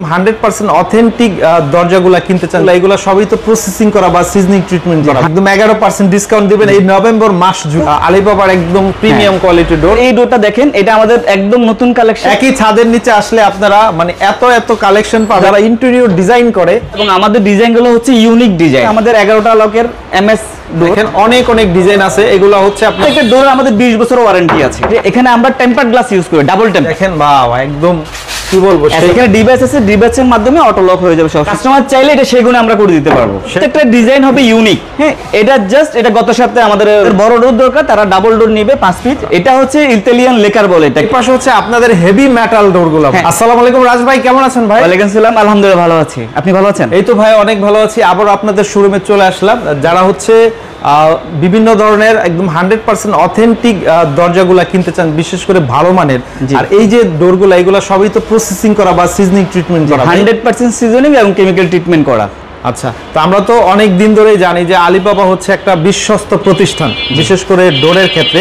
100% authentic দরজাগুলা কিনতে চান এগুলা সবই তো প্রসেসিং করা বা সিজনিং ট্রিটমেন্ট করা একদম 11% ডিসকাউন্ট দিবেন এই নভেম্বর মাস জুড়ে আলিবাবার একদম প্রিমিয়াম কোয়ালিটি ডোর। এই ডোরটা দেখেন, এটা আমাদের একদম নতুন কালেকশন। একই ছাদের নিচে আসলে আপনারা মানে এত কালেকশন পাবেন যারা ইন্টেরিয়র ডিজাইন করে, এবং আমাদের ডিজাইনগুলো হচ্ছে ইউনিক ডিজাইন। আমাদের 11টা লকের এমএস দেখেন অনেক ডিজাইন আছে। এগুলো হচ্ছে আপনার একটা ডোরে আমাদের 20 বছর ওয়ারেন্টি আছে। এখানে আমরা টেম্পারড গ্লাস ইউজ করি, ডাবল টেম্পার। দেখেন বাবা একদম কি বলবো, এখানে ডিভাইস আছে, ডিভাইসের মাধ্যমে অটো লক হয়ে যাবে। সব কাস্টমার চাইলে এটা সেগুলো আমরা করে দিতে পারবো। প্রত্যেকটা ডিজাইন হবে ইউনিক। হ্যাঁ, এটা গত সপ্তাহে আমাদের বড় ডোর দরকার, তারা ডাবল ডোর নেবে 5 ফিট। এটা হচ্ছে ইতালিয়ান লেকার বলে। এটা এই পাশে হচ্ছে আপনাদের হেভি মেটাল ডোরগুলো। আসসালামু আলাইকুম রাজ ভাই, কেমন আছেন ভাই? ওয়ালাইকুম সালাম, আলহামদুলিল্লাহ ভালো আছি। আপনি ভালো আছেন? এই তো ভাই অনেক ভালো আছি। আবার আপনাদের শোরুমে চলে আসলাম। যারা হচ্ছে বিভিন্ন ধরনের একদম 100% অথেন্টিক দরজাগুলা কিনতে চান, বিশেষ করে ভালো মানের, আর এই যে ডোরগুলা এগুলা সবই তো প্রসেসিং করা বা সিজনিং ট্রিটমেন্ট করা, 100% সিজনিং এবং কেমিক্যাল ট্রিটমেন্ট করা। আচ্ছা, তো আমরা তো অনেক দিন ধরেই জানি যে আলিবাবা হচ্ছে একটা বিশ্বস্ত প্রতিষ্ঠান, বিশেষ করে ডোরের ক্ষেত্রে।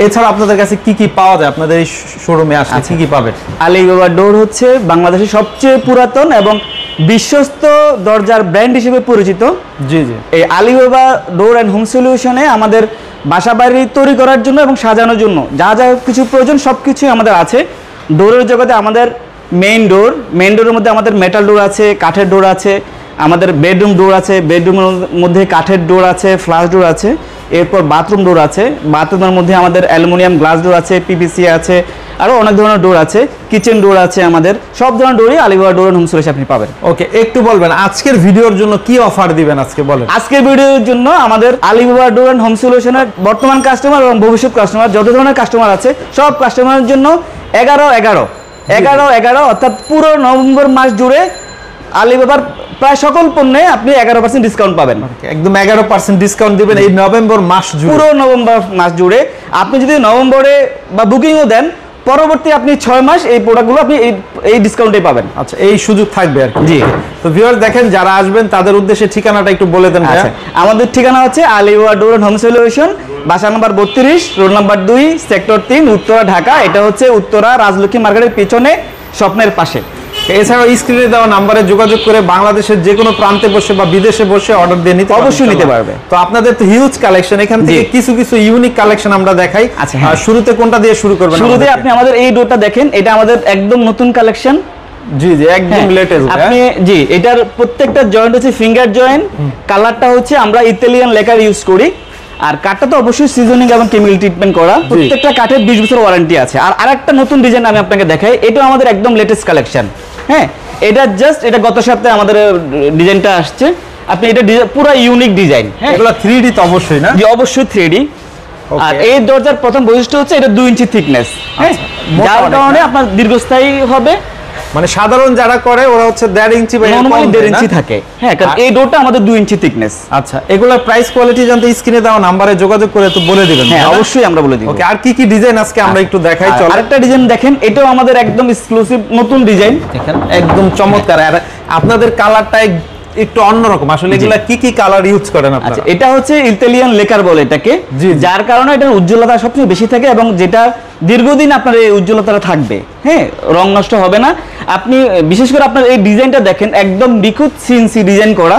এছাড়া আপনাদের কাছে কি কি পাওয়া যায়? আপনাদের এই শোরুমে আসলে কি কি পাবেন? আলিবাবা ডোর হচ্ছে বাংলাদেশের সবচেয়ে পুরাতন এবং বিশ্বস্ত দরজার ব্র্যান্ড হিসেবে পরিচিত। জি। এই আলিবাবা ডোর অ্যান্ড হোম সলিউশনে আমাদের বাসা বাড়ি তৈরি করার জন্য এবং সাজানোর জন্য যা কিছু প্রয়োজন সবকিছুই আমাদের আছে। ডোরের জগতে আমাদের মেইন ডোরের মধ্যে আমাদের মেটাল ডোর আছে, কাঠের ডোর আছে, আমাদের বেডরুম ডোর আছে, বেডরুমের মধ্যে কাঠের ডোর আছে, ফ্লাশ ডোর আছে, এরপর বাথরুম ডোর আছে, বাথরুমের মধ্যে আমাদের অ্যালুমিনিয়াম গ্লাস ডোর আছে, পিভিসি আছে, আরও অনেক ধরনের ডোর আছে, কিচেন ডোর আছে। আমাদের সব ধরনের ডোরই আলিবাবা ডোর হোম সলিউশন আপনি পাবেন। ওকে, একটু বলবেন আজকের ভিডিওর জন্য কি অফার দিবেন আজকে বলেন। আজকের ভিডিওর জন্য আমাদের আলিবাবা ডোর অ্যান্ড হোম সলিউশনের বর্তমান কাস্টমার এবং ভবিষ্যৎ কাস্টমার যত ধরনের কাস্টমার আছে সব কাস্টমারের জন্য 11 অর্থাৎ পুরো নভেম্বর মাস জুড়ে আলিবাবার প্রায় সকল পণ্যে আপনি 11% ডিসকাউন্ট পাবেন। একদম 11% ডিসকাউন্ট দিবেন এই নভেম্বর মাস জুড়ে, পুরো নভেম্বর মাস জুড়ে। আপনি যদি নভেম্বরে বা বুকিংও দেন, পরবর্তী আপনি 6 মাস এই প্রোডাক্টগুলো আপনি এই ডিসকাউন্টে পাবেন। আচ্ছা, এই সুযোগ থাকবে আর কি। জি। তো ভিউয়ার্স দেখেন, যারা আসবেন তাদের উদ্দেশ্যে ঠিকানাটা একটু বলে দেন। আচ্ছা, আমাদের ঠিকানা হচ্ছে Alibaba door and home solution, বাসা number 32, road number 2, sector 3, Uttara, Dhaka. এটা হচ্ছে উত্তরা রাজলক্ষ্মী মার্কেটের পিছনে, স্বপ্নের পাশে। এছাড়াও স্ক্রিনে দেওয়া নাম্বারে যোগাযোগ করে বাংলাদেশের যে কোনো প্রান্তে বসে বা বিদেশে বসে অর্ডার দিয়ে অবশ্যই নিতে পারবে। তো আপনাদের তো হিউজ কালেকশন, এখান থেকে কিছু ইউনিক কালেকশন আমরা দেখাই। আচ্ছা, শুরুতে কোনটা দিয়ে শুরু করবেন? শুরুতে আপনি আমাদের এই ডোরটা দেখেন, এটা আমাদের একদম নতুন কালেকশন। জি একদম লেটেস্ট। আপনি এটার প্রত্যেকটা জয়েন্ট হচ্ছে ফিঙ্গার জয়েন্ট। কালারটা হচ্ছে আমরা ইতালিয়ান লেকার ইউজ করি, আর কাঠটা তো অবশ্যই সিজনিং এবং কেমিক্যাল ট্রিটমেন্ট করা। প্রত্যেকটা কাঠের 20 বছর ওয়ারেন্টি আছে। আর আরেকটা নতুন ডিজাইন আমি আপনাকে দেখাই, এটা আমাদের একদম লেটেস্ট কালেকশন। হ্যাঁ, এটা গত সপ্তাহে আমাদের ডিজাইনটা আসছে। আপনি এটা পুরো ইউনিক ডিজাইন। হ্যাঁ, এগুলো 3D তো অবশ্যই না? জি, অবশ্যই 3D। আর এই দরজার প্রথম বৈশিষ্ট্য হচ্ছে এটা 2 ইঞ্চি থিকনেস। হ্যাঁ, যার কারণে আপনার দীর্ঘস্থায়ী হবে। মানে সাধারণ যারা করে ওরা হচ্ছে 1.5 ইঞ্চি বা নরমালি 1.5 ইঞ্চি থাকে। হ্যাঁ, কারণ এই ডোরটা আমাদের 2 ইঞ্চি থিকনেস। আচ্ছা, এগুলোর প্রাইস কোয়ালিটি জানতে স্ক্রিনে দেওয়া নম্বরে যোগাযোগ করে তো বলে দিবেন। হ্যাঁ, অবশ্যই আমরা বলে দিব। ওকে, আর কি কি ডিজাইন আজকে আমরা একটু দেখাই। চলো আরেকটা ডিজাইন দেখেন, এটাও আমাদের একদম এক্সক্লুসিভ নতুন ডিজাইন। দেখেন একদম চমৎকার। আর আপনাদের কালারটা একটু অন্যরকম। আসলে এগুলা কি কি কালার ইউজ করেন আপনারা? আচ্ছা, এটা হচ্ছে ইতালিয়ান লেকার বলে এটাকে, যার কারণে এটার উজ্জ্বলতা সবচেয়ে বেশি থাকে এবং যেটা দীর্ঘদিন আপনার এই উজ্জ্বলতাটা থাকবে। হ্যাঁ, রং নষ্ট হবে না। আপনি বিশেষ করে আপনার এই ডিজাইনটা দেখেন, একদম নিখুঁত সিএনসি ডিজাইন করা।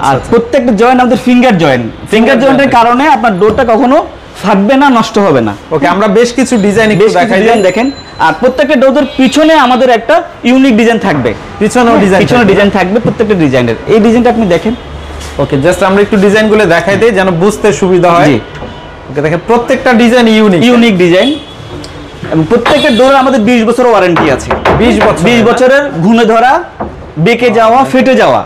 আর প্রত্যেকটা জয়েন্ট আমাদের ফিঙ্গার জয়েন্টের কারণে আপনার ডোরটা কখনো ফাটবে না, নষ্ট হবে না। ওকে, আমরা বেশ কিছু ডিজাইন একটু দেখাই দেখেন। আর প্রত্যেকটা ডোরের পিছনে আমাদের একটা ইউনিক ডিজাইন থাকবে। পিছনে ডিজাইন থাকবে প্রত্যেকটা ডিজাইনের। এই ডিজাইনটা আপনি দেখেন। ওকে, জাস্ট আমরা একটু ডিজাইনগুলো দেখাই দেই যেন বুঝতে সুবিধা হয়। জি। ওকে, দেখেন প্রত্যেকটা ডিজাইন ইউনিক ডিজাইন এবং প্রত্যেকটা ডোরে আমাদের 20 বছর ওয়ারেন্টি আছে। 20 বছরের ঘুণে ধরা, বেঁকে যাওয়া, ফেটে যাওয়া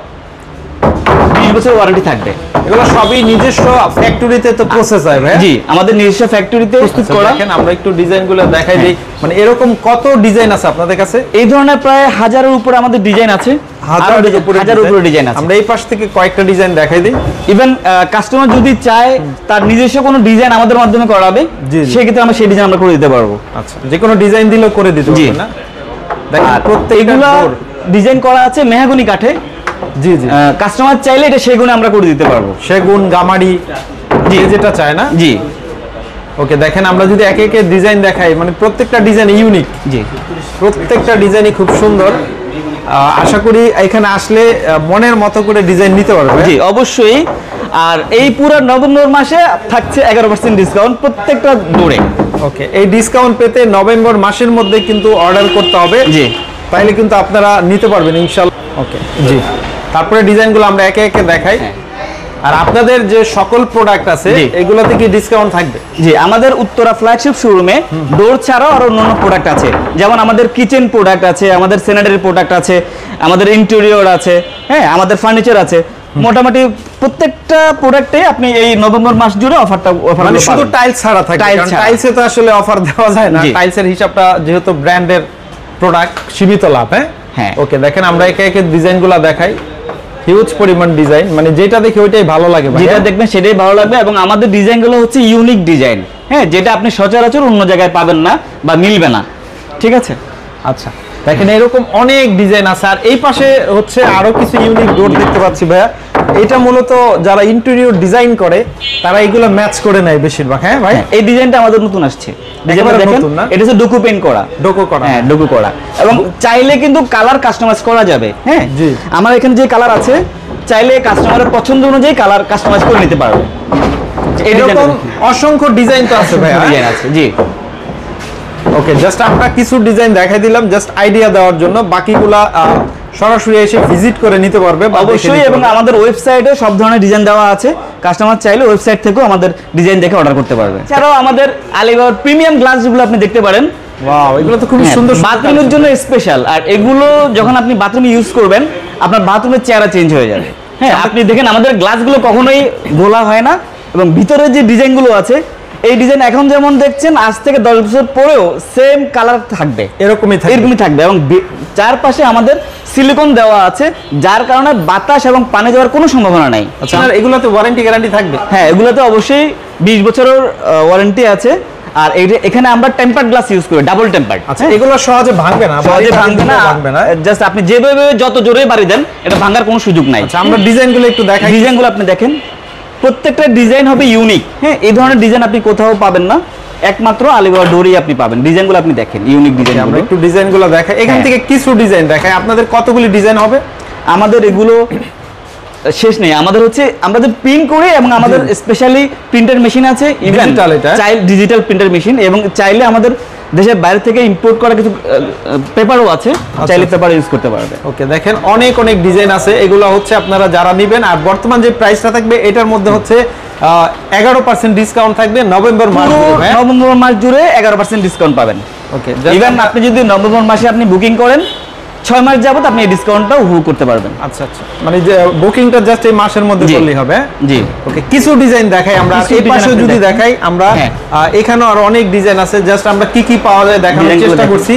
20 বছর ওয়ারেন্টি থাকবে। এগুলো সবই নিজস্ব ফ্যাক্টরিতে তো প্রসেস হয় ভাই? জি, আমাদের নিজস্ব ফ্যাক্টরিতে প্রস্তুত করা। দেখেন আমরা একটু ডিজাইনগুলো দেখাই দেই। মানে এরকম কত ডিজাইন আছে আপনাদের কাছে? এই ধরনের প্রায় 1000-এর উপরে আমাদের ডিজাইন আছে। 1000-এর উপরে ডিজাইন আছে। আমরা এই পাশ থেকে কয়েকটা ডিজাইন দেখাই দিই। ইভেন কাস্টমার যদি চায় তার নিজস্ব কোনো ডিজাইন আমাদের মাধ্যমে করাবে, সেক্ষেত্রে আমরা সেই ডিজাইন আমরা করে দিতে পারবো। আচ্ছা, যে কোনো ডিজাইন দিলেও করে দিতে পারবেন না? দেখেন প্রত্যেকগুলো ডিজাইন করা আছে মেহগনি কাঠে। জি, কাস্টমার চাইলে এটা সেগুনে আমরা করে দিতে পারবো। সেগুন, গামারি, যেটা চায় না? জি। ওকে, দেখেন আমরা যদি একে একে ডিজাইন দেখাই, মানে প্রত্যেকটা ডিজাইন ইউনিক। জি, প্রত্যেকটা ডিজাইনই খুব সুন্দর। আশা করি এখানে আসলে মনের মতো করে ডিজাইন নিতে পারবে। জি অবশ্যই। আর এই পুরো নভেম্বর মাসে থাকছে 11% ডিসকাউন্ট প্রত্যেকটা ডোরে। ওকে, এই ডিসকাউন্ট পেতে নভেম্বর মাসের মধ্যে কিন্তু অর্ডার করতে হবে। জি, তাইলে কিন্তু আপনারা নিতে পারবেন ইনশাআল্লাহ। ওকে জি, তারপরে ডিজাইনগুলো আমরা একে একে দেখাই। আর আপনাদের যে সকল প্রোডাক্ট আছে এগুলোতে কি ডিসকাউন্ট থাকবে? জি, আমাদের উত্তরা ফ্ল্যাগশিপ শোরুমে ডোর ছাড়াও আরো অন্যান্য প্রোডাক্ট আছে, যেমন আমাদের কিচেন প্রোডাক্ট আছে, আমাদের স্যানিটারি প্রোডাক্ট আছে, আমাদের ইন্টেরিয়র আছে, হ্যাঁ আমাদের ফার্নিচার আছে। মোটামুটি প্রত্যেকটা প্রোডাক্টে আপনি এই নভেম্বর মাস জুড়ে অফারটা মানে শুধু টাইলস ছাড়া থাকে, কারণ টাইলসে তো আসলে অফার দেওয়া যায় না। টাইলসের হিসাবটা যেহেতু ব্র্যান্ডের প্রোডাক্ট, সীমিত লাভ। হ্যাঁ ওকে, দেখেন আমরা একে একে ডিজাইনগুলো দেখাই। হিউজ পরিমাণ ডিজাইন, মানে যেটা দেখি ওইটাই ভালো লাগে, যেটা দেখবেন সেটাই ভালো লাগবে। এবং আমাদের ডিজাইনগুলো হচ্ছে ইউনিক ডিজাইন, হ্যাঁ যেটা আপনি সচরাচর অন্য জায়গায় পাবেন না বা মিলবে না। ঠিক আছে, আচ্ছা দেখেন এরকম অনেক ডিজাইন আছে। আর এই পাশে হচ্ছে আরো কিছু ইউনিক ডোর দেখতে পাচ্ছি ভাইয়া। এটা মূলত যারা ইন্টেরিয়র ডিজাইন করে তারা এগুলো ম্যাচ করে নেয় বেশিরভাগ। হ্যাঁ ভাই, এই ডিজাইনটা আমাদের নতুন আসছে, ডিজাইনটা দেখেন, এটা হচ্ছে ডোকো পেইন্ট করা, হ্যাঁ ডোকো করা। এবং চাইলে কিন্তু কালার কাস্টমাইজ করা যাবে। হ্যাঁ জি, আমার এখানে যে কালার আছে চাইলে কাস্টমারের পছন্দ অনুযায়ী কালার কাস্টমাইজ করে নিতে পারবে। এরকম অসংখ্য ডিজাইন তো আছে ভাইয়া। ডিজাইন আছে জি। ওকে, জাস্ট আমরা কিছু ডিজাইন দেখাই দিলাম জাস্ট আইডিয়া দেওয়ার জন্য, বাকিগুলা সরাসরি এসে ভিজিট করে নিতে পারবে অবশ্যই। এবং আমাদের ওয়েবসাইটে সব ধরনের ডিজাইন দেওয়া আছে, কাস্টমার চাইলে ওয়েবসাইট থেকেও আমাদের ডিজাইন দেখে অর্ডার করতে পারবে। এছাড়াও আমাদের আলিবাবার প্রিমিয়াম গ্লাস যেগুলো আপনি দেখতে পারেন, ওয়াও এগুলো তো খুব সুন্দর, বাথরুমের জন্য স্পেশাল। আর এগুলো যখন আপনি বাথরুমে ইউজ করবেন আপনার বাথরুমের চেহারা চেঞ্জ হয়ে যাবে। হ্যাঁ আপনি দেখেন আমাদের গ্লাসগুলো কখনোই গোলা হয় না, এবং ভিতরে যে ডিজাইনগুলো আছে এই ডিজাইন এখন যেমন দেখছেন আজ থেকে 10 বছর পরেও সেম কালার থাকবে, এরকমই থাকবে। এবং চারপাশে আমাদের সিলিকন দেওয়া আছে, যার কারণে বাতাস এবং পানি যাওয়ার কোনো সম্ভাবনা নাই। আচ্ছা, আর এগুলোতে ওয়ারেন্টি গ্যারান্টি থাকবে? হ্যাঁ, এগুলোতে অবশ্যই 20 বছরের ওয়ারেন্টি আছে। আর এখানে আমরা টেম্পার্ড গ্লাস ইউজ করি, ডাবল টেম্পার্ড। আচ্ছা, এগুলো সহজে ভাঙবে না? সহজে ভাঙবে না, জাস্ট আপনি যেভাবে যত জোরে বাড়ি দেন এটা ভাঙার কোনো সুযোগ নাই। আচ্ছা, আমরা ডিজাইনগুলো একটু দেখাই। ডিজাইনগুলো আপনি দেখেন, প্রত্যেকটা ডিজাইন হবে ইউনিক। হ্যাঁ, এই ধরনের ডিজাইন আপনি কোথাও পাবেন না, একমাত্র আলিবাবা ডোরই আপনি পাবেন। ডিজাইনগুলো আপনি দেখেন, ইউনিক ডিজাইন। আমরা একটু ডিজাইনগুলো দেখাই, এখান থেকে কিছু ডিজাইন দেখাই। আপনাদের কতগুলি ডিজাইন হবে? আমাদের এগুলো শেষ নেই, আমাদের হচ্ছে আমরা যে প্রিন্ট করি, এবং আমাদের স্পেশালি প্রিন্টার মেশিন আছে, ডিজিটাল, এটা ডিজিটাল প্রিন্টার মেশিন। এবং চাইলে আমাদের দেশের বাইরে থেকে ইম্পোর্ট করা কিছু পেপারও আছে, চাইলে পেপার ইউজ করতে পারবে। ওকে, দেখেন অনেক অনেক ডিজাইন আছে, এগুলো হচ্ছে আপনারা যারা নেবেন। আর বর্তমান যে প্রাইসটা থাকবে এটার মধ্যে হচ্ছে 11% ডিসকাউন্ট থাকবে নভেম্বর মাস জুড়ে 11% ডিসকাউন্ট পাবেন। ওকে, ইভেন আপনি যদি নভেম্বর মাসে আপনি বুকিং করেন 6 মাস যাবত আপনি এই ডিসকাউন্টটা উপভোগ করতে পারবেন। আচ্ছা আচ্ছা, মানে যে বুকিংটা জাস্ট এই মাসের মধ্যে করলেই হবে। জি ওকে, কিছু ডিজাইন দেখাই আমরা। এই পাশে যদি দেখাই আমরা, এখানেও আর অনেক ডিজাইন আছে, জাস্ট আমরা কি কি পাওয়া যায় দেখানোর চেষ্টা করছি।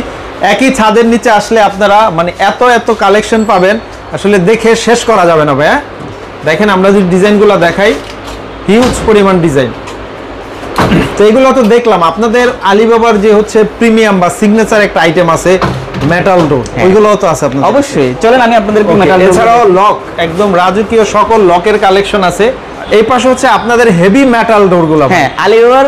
একই ছাদের নিচে আসলে আপনারা মানে এত এত কালেকশন পাবেন, আসলে দেখে শেষ করা যাবে না ভাইয়া। দেখেন আমরা যদি ডিজাইনগুলো দেখাই, হিউজ পরিমাণ ডিজাইন। তো এগুলো তো দেখলাম, আপনাদের আলিবাবার যে হচ্ছে প্রিমিয়াম বা সিগনেচার একটা আইটেম আছে মেটাল ডোর, ওইগুলো তো আছে আপনাদের? অবশ্যই, চলেন আমি আপনাদেরকে মেটাল ডোর। এছাড়াও লক, একদম রাজকীয় সকল লকের কালেকশন আছে। এই পাশে হচ্ছে আপনাদের হেভি মেটাল ডোরগুলো। হ্যাঁ, আলিবাবার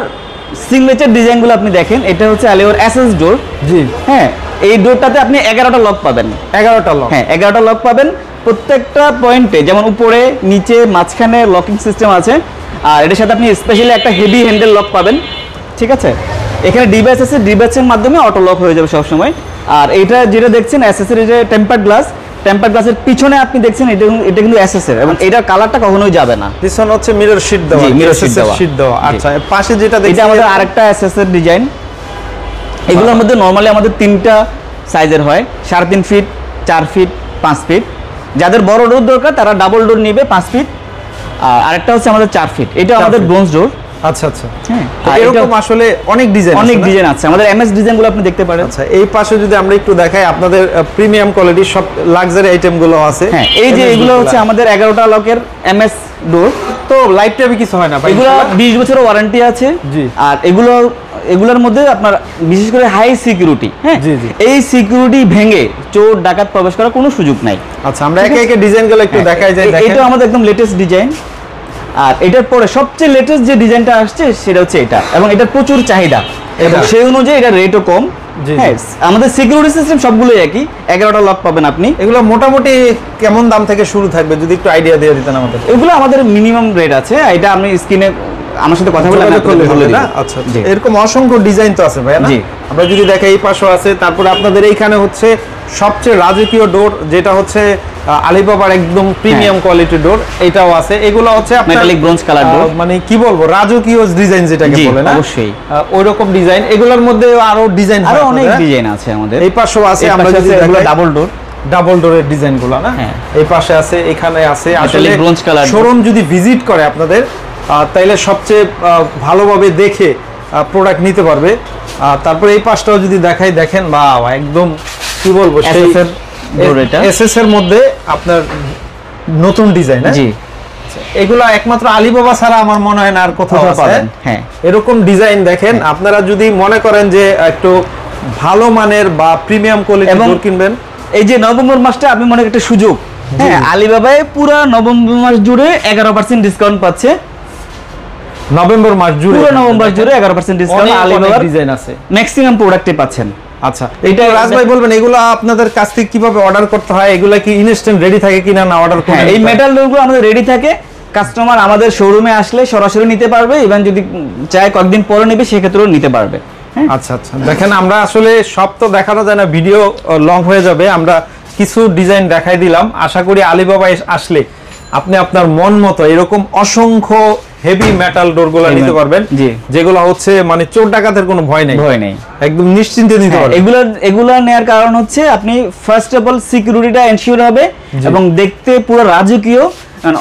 সিগনেচার ডিজাইনগুলো আপনি দেখেন, এটা হচ্ছে আলিবাবার এসএস ডোর। জি হ্যাঁ, এই ডোরটাতে আপনি 11টা লক পাবেন। 11টা লক? হ্যাঁ, 11টা লক পাবেন। প্রত্যেকটা পয়েন্টে যেমন উপরে, নিচে, মাঝখানে লকিং সিস্টেম আছে। আর এটার সাথে আপনি স্পেশালি একটা হেভি হ্যান্ডেল লক পাবেন। ঠিক আছে, এখানে ডিভাইস আছে, ডিভাইসের মাধ্যমে অটো লক হয়ে যাবে সবসময়। আর এইটা যেটা দেখছেন এসএস এর, এটা টেম্পার্ড গ্লাস। টেম্পার্ড গ্লাসের পিছনে আপনি দেখছেন এটা কিন্তু এসএস এর, এবং এটার কালারটা কখনোই যাবে না। পিছনে হচ্ছে মিরর শীট দেওয়া। মিরর শীট দেওয়া। আচ্ছা, পাশে যেটা দেখছেন এটা আমাদের আরেকটা এসএস এর ডিজাইন। এগুলোর মধ্যে নরমালি আমাদের 3টা সাইজের হয়, 3.5 ফিট, 4 ফিট, 5 ফিট। যাদের বড় ডোর দরকার তারা ডাবল ডোর নেবে 5 ফিট। আর আরেকটা হচ্ছে আমাদের 4 ফিট, এটা আমাদের ব্রোঞ্জ ডোর। আচ্ছা আচ্ছা, হ্যাঁ, এরকম আসলে অনেক ডিজাইন আছে। আমাদের এমএস ডিজাইনগুলো আপনি দেখতে পারেন। আচ্ছা, এই পাশে যদি আমরা একটু দেখাই, আপনাদের প্রিমিয়াম কোয়ালিটির সব লাক্সারি আইটেমগুলো আছে। হ্যাঁ, এই যে এগুলো হচ্ছে আমাদের 11টা লকের এমএস ডোর। তো লাইফ টাইমে কিছু হয় না ভাই? এগুলো 20 বছরের ওয়ারেন্টি আছে। জি। আর এগুলোর মধ্যে আপনার বিশেষ করে হাই সিকিউরিটি। হ্যাঁ, এই সিকিউরিটি ভেঙে চোর ডাকাত প্রবেশ করার কোনো সুযোগ নাই। আচ্ছা, আমরা একে একে ডিজাইনগুলো একটু দেখাই যায়। এটা আমাদের একদম লেটেস্ট ডিজাইন। আর এটার পরে সবচেয়ে লেটেস্ট যে ডিজাইনটা আসছে সেটা হচ্ছে এটা, এবং এটার প্রচুর চাহিদা এবং সেই অনুযায়ী এটা রেটও কম। হ্যাঁ, আমাদের সিকিউরিটি সিস্টেম সবগুলোই একই, 11টা লক পাবেন আপনি। এগুলো মোটামুটি কেমন দাম থেকে শুরু থাকবে যদি একটু আইডিয়া দিয়ে দিতেন আমাদের? এগুলো আমাদের মিনিমাম রেট আছে, এটা আমি স্ক্রিনে আমার সাথে কথা বলে বলে দিই। আচ্ছা, এরকম অসংখ্য ডিজাইন তো আছে ভাই না? আমরা যদি দেখাই এই পাশেও আছে, তারপরে আপনাদের এইখানে হচ্ছে সবচেয়ে রাজকীয় ডোর যেটা হচ্ছে আলিবাবার একদম প্রিমিয়াম কোয়ালিটি ডোর, এটাও আছে। এগুলো হচ্ছে মেটালিক ব্রোঞ্জ কালার ডোর, মানে কি বলবো রাজকীয় ডিজাইন যেটাকে বলে না, অবশ্যই ওইরকম ডিজাইন। এগুলোর মধ্যে আরো ডিজাইন, আরো অনেক ডিজাইন আছে আমাদের। এই পাশেও আছে, আমরা যদি দেখাই ডাবল ডোর, ডাবল ডোরের ডিজাইনগুলো না, এই পাশে আছে, এখানে আছে। আসলে ব্রোঞ্জ কালার শোরুম যদি ভিজিট করে আপনাদের তাইলে সবচেয়ে ভালোভাবে দেখে প্রোডাক্ট নিতে পারবে। তারপরে এই পাশটাও যদি দেখাই, দেখেন বা একদম কি বলবো এসএস এর মধ্যে আপনার নতুন ডিজাইন। জি, এগুলো একমাত্র আলিবাবা ছাড়া আমার মনে হয় না আর কোথাও পাবেন। হ্যাঁ, এরকম ডিজাইন দেখেন। আপনারা যদি মনে করেন যে একটু ভালো মানের বা প্রিমিয়াম কোয়ালিটির ডোর কিনবেন, এই যে নভেম্বর মাসটা আমি মনে করি একটা সুযোগ। হ্যাঁ, আলিবাবায় পুরো নভেম্বর মাস জুড়ে 11% ডিসকাউন্ট পাচ্ছে। নভেম্বর মাস জুড়ে, পুরো নভেম্বর জুড়ে 11% ডিসকাউন্ট আলিবাবার ডিজাইন আছে, ম্যাক্সিমাম প্রোডাক্টে পাচ্ছেন। আচ্ছা, এটা রাজ ভাই বলবেন এগুলো আপনাদের কাছ থেকে কিভাবে অর্ডার করতে হয়? এগুলো কি ইনস্ট্যান্ট রেডি থাকে কিনা না অর্ডার করে? এই মেটাল ডোরগুলো আমাদের রেডি থাকে, কাস্টমার আমাদের শোরুমে আসলে সরাসরি নিতে পারবে, ইভেন যদি চায় কয়েকদিন পরে নেবে সেক্ষেত্রেও নিতে পারবে। আচ্ছা আচ্ছা, দেখেন আমরা আসলে সব তো দেখানো যায় না, ভিডিও লং হয়ে যাবে। আমরা কিছু ডিজাইন দেখাই দিলাম। আশা করি আলিবাবা আসলে আপনি আপনার মন মতো এরকম অসংখ্য হেভি মেটাল ডোরগুলো নিতে পারবেন, যেগুলো হচ্ছে মানে চোর ডাকাতের কোনো ভয় নেই, একদম নিশ্চিন্তে নিতে পারবেন। এগুলা নেয়ার কারণ হচ্ছে আপনি ফার্স্ট অফ অল সিকিউরিটিটা এনশিওর হবে এবং দেখতে পুরো রাজকীয়,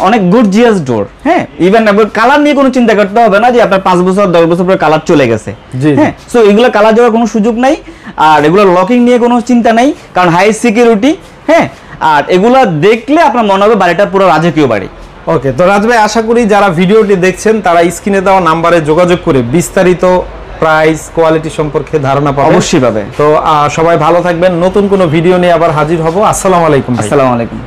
অনেক গর্জিয়াস ডোর। হ্যাঁ, ইভেন কালার নিয়ে কোনো চিন্তা করতে হবে না যে আপনার 5 বছর 10 বছর পরে কালার চলে গেছে। হ্যাঁ, সো এগুলো কালার যাওয়ার কোনো সুযোগ নাই। আর এগুলো লকিং নিয়ে কোনো চিন্তা নাই, কারণ হাই সিকিউরিটি। হ্যাঁ, আর এগুলা দেখলে আপনার মনে হবে বাড়িটা পুরো রাজকীয় বাড়ি। ওকে, তো রাজ ভাই আশা করি যারা ভিডিওটি দেখছেন তারা স্ক্রিনে দেওয়া নাম্বারে যোগাযোগ করে বিস্তারিত প্রাইস কোয়ালিটি সম্পর্কে ধারণা পাবেন। অবশ্যই পাবে। তো সবাই ভালো থাকবেন, নতুন কোনো ভিডিও নিয়ে আবার হাজির হব। আসসালামু আলাইকুম। আসসালামু আলাইকুম।